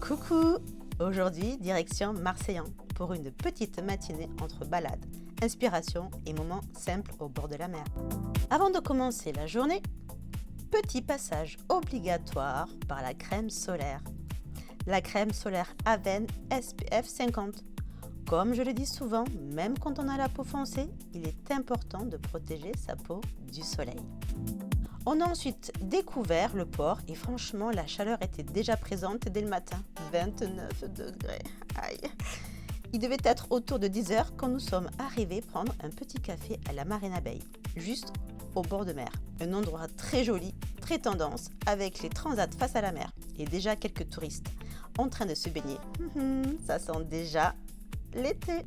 Coucou! Aujourd'hui, direction Marseillan pour une petite matinée entre balade, inspiration et moments simples au bord de la mer. Avant de commencer la journée, petit passage obligatoire par la crème solaire. La crème solaire Aven SPF 50. Comme je le dis souvent, même quand on a la peau foncée, il est important de protéger sa peau du soleil. On a ensuite découvert le port et franchement, la chaleur était déjà présente dès le matin. 29 degrés. Aïe. Il devait être autour de 10 heures quand nous sommes arrivés prendre un petit café à la Marina Bay, juste au bord de mer. Un endroit très joli, très tendance, avec les transats face à la mer et déjà quelques touristes en train de se baigner. Ça sent déjà l'été.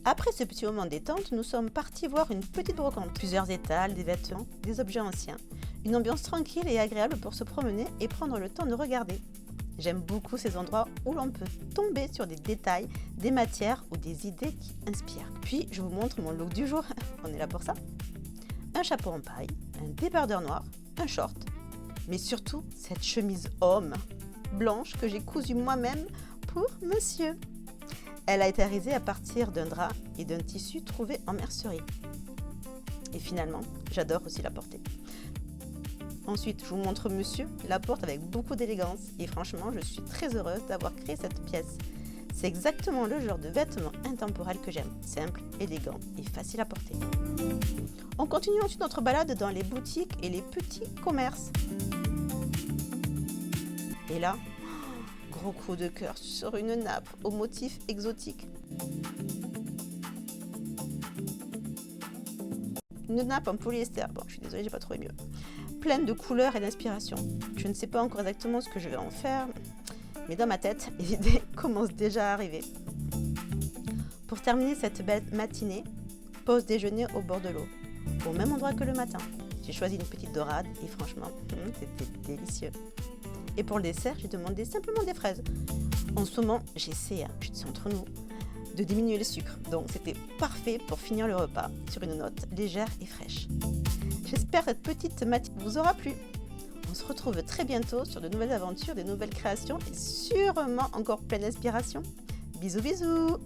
Après ce petit moment détente, nous sommes partis voir une petite brocante. Plusieurs étals, des vêtements, des objets anciens. Une ambiance tranquille et agréable pour se promener et prendre le temps de regarder. J'aime beaucoup ces endroits où l'on peut tomber sur des détails, des matières ou des idées qui inspirent. Puis je vous montre mon look du jour. On est là pour ça. Un chapeau en paille, un débardeur noir, un short, mais surtout cette chemise homme blanche que j'ai cousue moi-même pour monsieur. Elle a été réalisée à partir d'un drap et d'un tissu trouvé en mercerie. Et finalement, j'adore aussi la porter. Ensuite, je vous montre monsieur la porte avec beaucoup d'élégance et franchement, je suis très heureuse d'avoir créé cette pièce. C'est exactement le genre de vêtements intemporels que j'aime, simple, élégant et facile à porter. On continue ensuite notre balade dans les boutiques et les petits commerces. Et là, gros coup de cœur sur une nappe au motif exotique. Une nappe en polyester, bon je suis désolée, j'ai pas trouvé mieux. Pleine de couleurs et d'inspiration. Je ne sais pas encore exactement ce que je vais en faire, mais dans ma tête, l'idée commence déjà à arriver. Pour terminer cette belle matinée, pause déjeuner au bord de l'eau, au même endroit que le matin. J'ai choisi une petite dorade et franchement, c'était délicieux. Et pour le dessert, j'ai demandé simplement des fraises. En ce moment, j'essaie, c'est entre nous, de diminuer le sucre. Donc c'était parfait pour finir le repas sur une note légère et fraîche. J'espère que cette petite matinée vous aura plu. On se retrouve très bientôt sur de nouvelles aventures, des nouvelles créations et sûrement encore pleine d'inspiration. Bisous bisous!